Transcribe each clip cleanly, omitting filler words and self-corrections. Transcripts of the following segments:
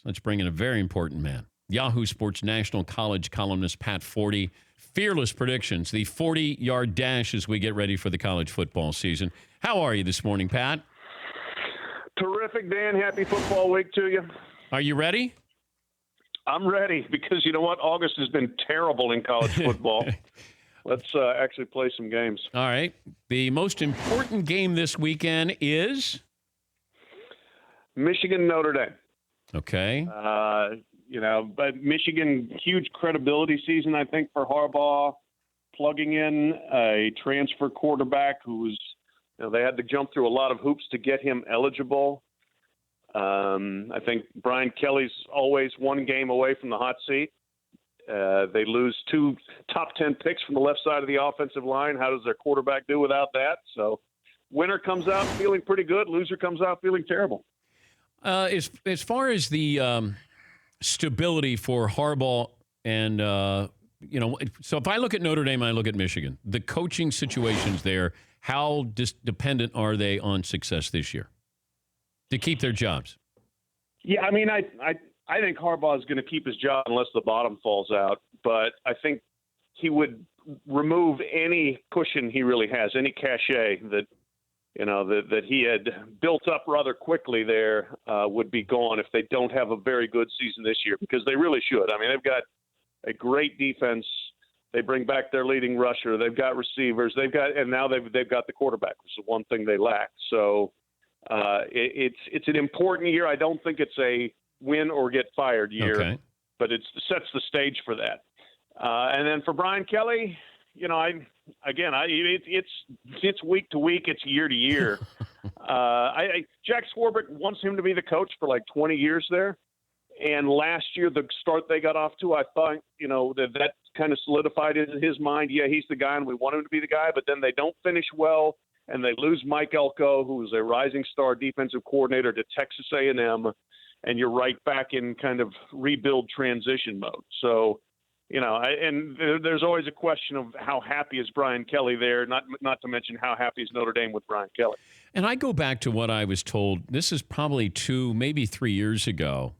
Let's bring in a very important man. Yahoo Sports national college columnist Pat Forde. Fearless predictions, the 40-yard dash as we get ready for the college football season. How are you this morning, Pat? Terrific, Dan. Happy football week to you. Are you ready? I'm ready because you know what? August has been terrible in college football. Let's actually play some games. All right. The most important game this weekend is? Michigan, Notre Dame. Okay. But Michigan, huge credibility season, I think, for Harbaugh, plugging in a transfer quarterback who's, they had to jump through a lot of hoops to get him eligible. I think Brian Kelly's always one game away from the hot seat. They lose 2 top 10 picks from the left side of the offensive line. How does their quarterback do without that? So winner comes out feeling pretty good. Loser comes out feeling terrible. As far as the stability for Harbaugh and, so if I look at Notre Dame, I look at Michigan, the coaching situations there, how dependent are they on success this year to keep their jobs? Yeah, I mean, I think Harbaugh is going to keep his job unless the bottom falls out, but I think he would remove any cushion he really has, any cachet that he had built up rather quickly there would be gone if they don't have a very good season this year, because they really should. I mean, they've got a great defense. They bring back their leading rusher. They've got receivers. And now they've got the quarterback, which is the one thing they lack. So it's an important year. I don't think it's a win or get fired year, but it sets the stage for that. And then for Brian Kelly, it's week to week, it's year to year. Jack Swarbrick wants him to be the coach for like 20 years there. And last year, the start they got off to, I thought, that kind of solidified in his mind. Yeah, he's the guy and we want him to be the guy, but then they don't finish well and they lose Mike Elko, who was a rising star defensive coordinator, to Texas A&M. And you're right back in kind of rebuild transition mode. So, there's always a question of how happy is Brian Kelly there, not to mention how happy is Notre Dame with Brian Kelly. And I go back to what I was told, this is probably 2 years ago,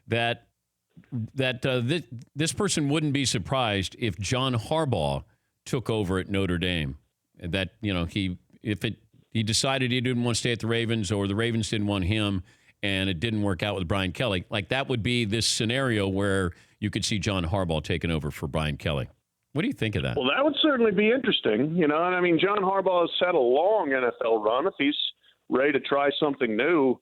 that this person wouldn't be surprised if John Harbaugh took over at Notre Dame. That, he decided he didn't want to stay at the Ravens, or the Ravens didn't want him, and it didn't work out with Brian Kelly. Like, that would be this scenario where you could see John Harbaugh taking over for Brian Kelly. What do you think of that? Well, that would certainly be interesting. And I mean, John Harbaugh has had a long NFL run. If he's ready to try something new,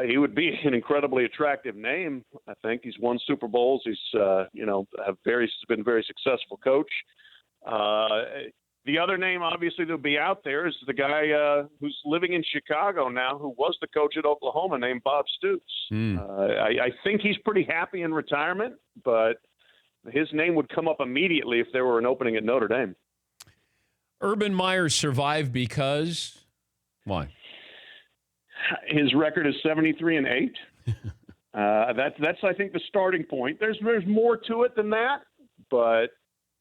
he would be an incredibly attractive name. I think he's won Super Bowls. He's, been a very successful coach. The other name, obviously, that'll be out there is the guy who's living in Chicago now, who was the coach at Oklahoma, named Bob Stoops. I think he's pretty happy in retirement, but his name would come up immediately if there were an opening at Notre Dame. Urban Meyer survived because why? His record is 73-8. That's I think the starting point. There's more to it than that, but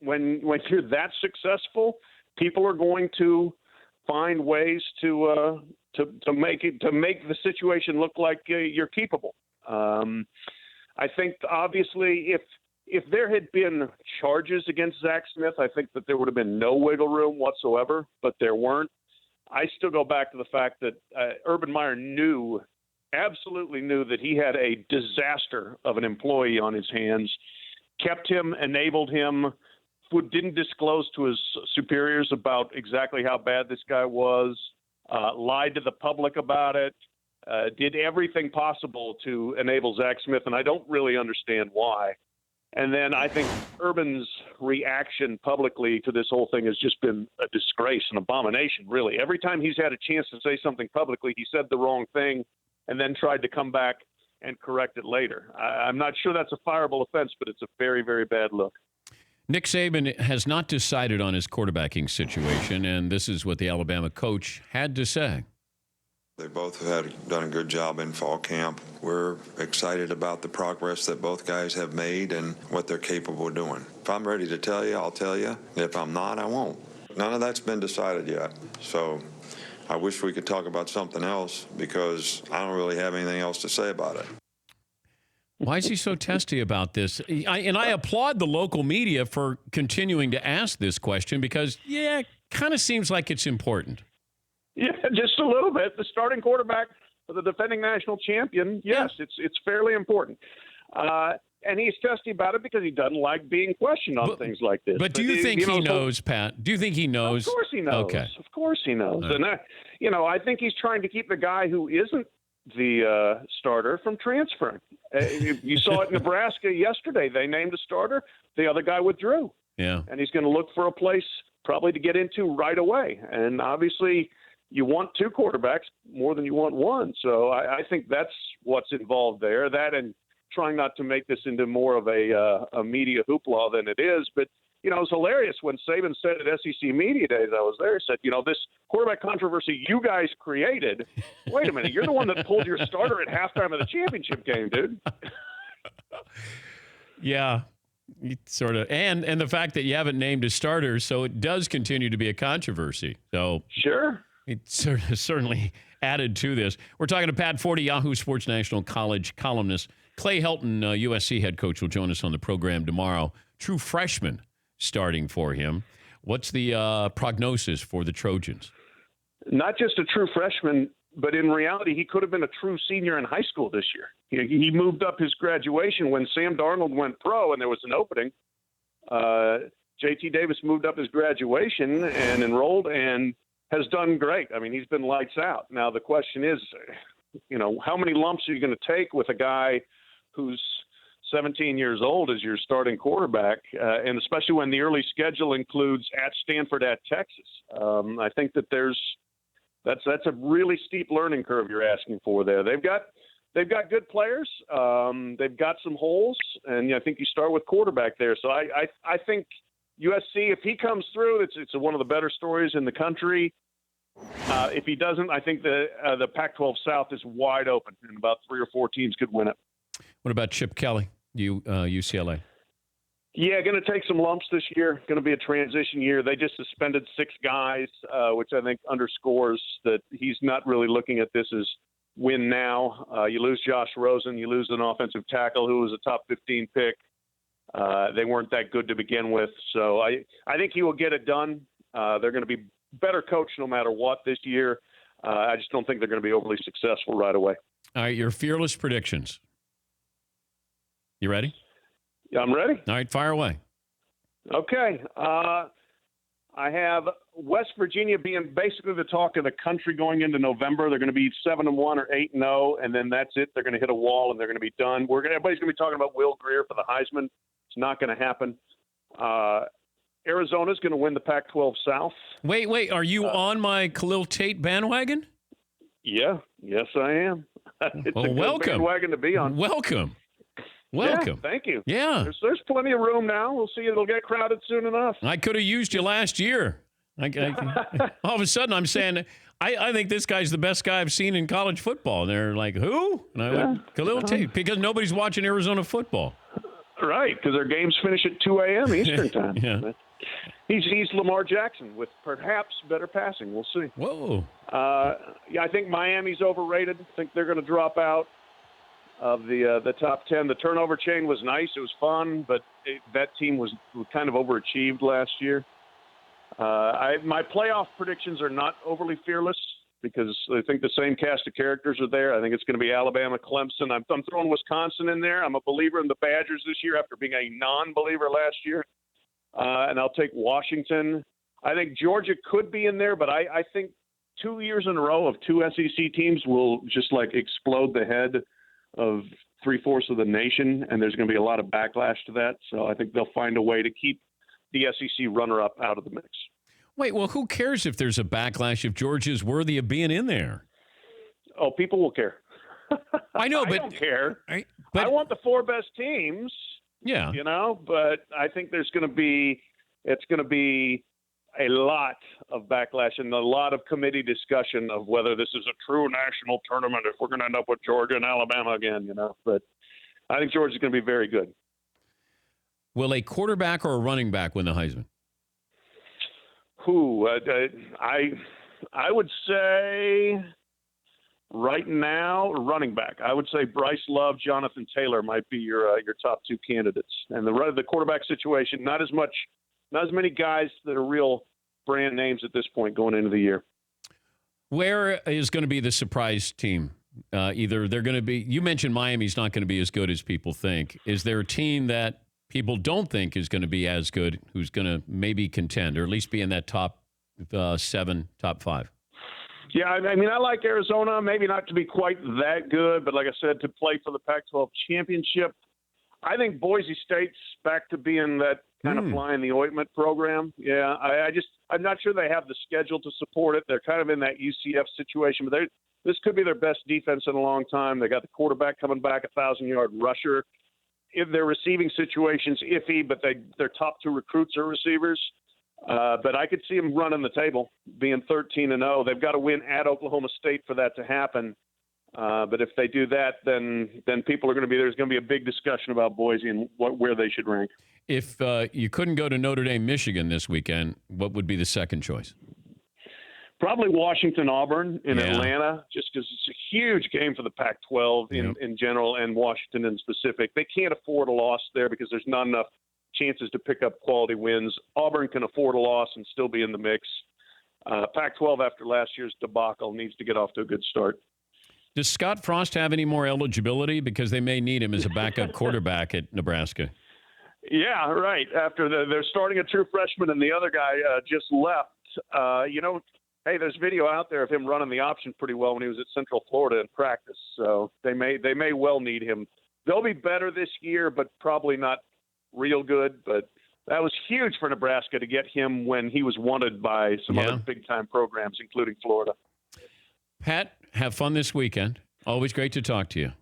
when you're that successful, people are going to find ways to make the situation look like you're keepable. I think obviously if there had been charges against Zach Smith, I think that there would have been no wiggle room whatsoever, but there weren't. I still go back to the fact that Urban Meyer absolutely knew that he had a disaster of an employee on his hands, kept him, enabled him, didn't disclose to his superiors about exactly how bad this guy was, lied to the public about it, did everything possible to enable Zach Smith, and I don't really understand why. And then I think Urban's reaction publicly to this whole thing has just been a disgrace, an abomination, really. Every time he's had a chance to say something publicly, he said the wrong thing and then tried to come back and correct it later. I'm not sure that's a fireable offense, but it's a very, very bad look. Nick Saban has not decided on his quarterbacking situation, and this is what the Alabama coach had to say. They both have done a good job in fall camp. We're excited about the progress that both guys have made and what they're capable of doing. If I'm ready to tell you, I'll tell you. If I'm not, I won't. None of that's been decided yet. So I wish we could talk about something else because I don't really have anything else to say about it. Why is he so testy about this? I applaud the local media for continuing to ask this question because, it kind of seems like it's important. Yeah, just a little bit. The starting quarterback for the defending national champion, yes, it's fairly important. And he's testy about it because he doesn't like being questioned on things like this. But do you think he knows, Pat? Do you think he knows? Of course he knows. Okay. Of course he knows. Right. And, I think he's trying to keep the guy who isn't the starter from transferring. You saw it in Nebraska yesterday. They named a starter. The other guy withdrew. Yeah. And he's going to look for a place probably to get into right away. And obviously you want two quarterbacks more than you want one. So I think that's what's involved there. That and trying not to make this into more of a media hoopla than it is. But, it was hilarious when Saban said at SEC Media Days, I was there, he said, this quarterback controversy you guys created. Wait a minute, you're the one that pulled your starter at halftime of the championship game, dude. Yeah, sort of. And the fact that you haven't named a starter, so it does continue to be a controversy. So sure. It certainly added to this. We're talking to Pat Forde, Yahoo Sports National College columnist. Clay Helton, USC head coach, will join us on the program tomorrow. True freshman starting for him. What's the prognosis for the Trojans? Not just a true freshman, but in reality, he could have been a true senior in high school this year. He moved up his graduation when Sam Darnold went pro and there was an opening. J.T. Davis moved up his graduation and enrolled and has done great. I mean, he's been lights out. Now, the question is, how many lumps are you going to take with a guy who's 17 years old as your starting quarterback, and especially when the early schedule includes at Stanford, at Texas. I think that that's a really steep learning curve you're asking for there. They've got good players. They've got some holes, and I think you start with quarterback there. So I think USC, if he comes through, it's one of the better stories in the country. If he doesn't, I think the Pac-12 South is wide open, and about 3 or 4 teams could win it. What about Chip Kelly, UCLA? Yeah, going to take some lumps this year. Going to be a transition year. They just suspended 6 guys, which I think underscores that he's not really looking at this as win now. You lose Josh Rosen. You lose an offensive tackle who was a top 15 pick. They weren't that good to begin with. So I think he will get it done. They're going to be better coached no matter what this year. I just don't think they're going to be overly successful right away. All right, your fearless predictions. You ready? Yeah, I'm ready. All right, fire away. Okay. I have West Virginia being basically the talk of the country going into November. They're going to be 7-1 or 8-0, and then that's it. They're going to hit a wall, and they're going to be done. Everybody's going to be talking about Will Grier for the Heisman. It's not going to happen. Arizona's going to win the Pac-12 South. Wait. Are you on my Khalil Tate bandwagon? Yeah. Yes, I am. It's a good bandwagon to be on. Welcome. Yeah, thank you. Yeah. There's plenty of room now. We'll see. It'll get crowded soon enough. I could have used you last year. All of a sudden, I'm saying, I think this guy's the best guy I've seen in college football. And they're like, who? And I went, Khalil Tate, because nobody's watching Arizona football. Right, because their games finish at 2 a.m. Eastern time. Yeah. He's Lamar Jackson with perhaps better passing. We'll see. Whoa. I think Miami's overrated. I think they're going to drop out of the top 10. The turnover chain was nice. It was fun, but that team was kind of overachieved last year. My playoff predictions are not overly fearless because I think the same cast of characters are there. I think it's going to be Alabama, Clemson. I'm throwing Wisconsin in there. I'm a believer in the Badgers this year after being a non-believer last year. And I'll take Washington. I think Georgia could be in there, but I think 2 years in a row of 2 SEC teams will just explode the head of 3/4 of the nation, and there's going to be a lot of backlash to that. So I think they'll find a way to keep the SEC runner-up out of the mix. Wait, well, who cares if there's a backlash if Georgia's worthy of being in there? Oh, people will care. I know, but I don't care. I want the 4 best teams. Yeah. But I think it's going to be a lot of backlash and a lot of committee discussion of whether this is a true national tournament, if we're going to end up with Georgia and Alabama again, But I think Georgia's going to be very good. Will a quarterback or a running back win the Heisman? I would say right now, running back. I would say Bryce Love, Jonathan Taylor might be your top two candidates. And the quarterback situation, not as many guys that are real brand names at this point going into the year. Where is going to be the surprise team? Either they're going to be, you mentioned Miami's not going to be as good as people think. Is there a team that people don't think is going to be as good who's going to maybe contend or at least be in that top 7, top 5? Yeah, I mean, I like Arizona, maybe not to be quite that good, but like I said, to play for the Pac-12 championship. I think Boise State's back to being that kind of fly in the ointment program. Yeah, I'm not sure they have the schedule to support it. They're kind of in that UCF situation, but this could be their best defense in a long time. They got the quarterback coming back, 1,000-yard rusher. If their receiving situation's iffy, but their top 2 recruits are receivers. But I could see them running the table, being 13-0. They've got to win at Oklahoma State for that to happen. But if they do that, then people are going to be there's going to be a big discussion about Boise and where they should rank. If you couldn't go to Notre Dame, Michigan this weekend, what would be the second choice? Probably Washington-Auburn in Atlanta, just because it's a huge game for the Pac-12 in general and Washington in specific. They can't afford a loss there because there's not enough chances to pick up quality wins. Auburn can afford a loss and still be in the mix. Pac-12 after last year's debacle needs to get off to a good start. Does Scott Frost have any more eligibility? Because they may need him as a backup quarterback at Nebraska. Yeah, right. After they're starting a true freshman and the other guy just left. Hey, there's video out there of him running the option pretty well when he was at Central Florida in practice. So they may well need him. They'll be better this year, but probably not real good. But that was huge for Nebraska to get him when he was wanted by some other big-time programs, including Florida. Pat, have fun this weekend. Always great to talk to you.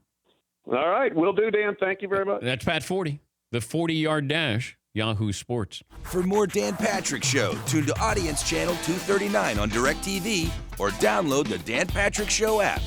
All right. Will do, Dan. Thank you very much. That's Pat Forde, the 40-yard dash, Yahoo Sports. For more Dan Patrick Show, tune to Audience Channel 239 on DirecTV or download the Dan Patrick Show app.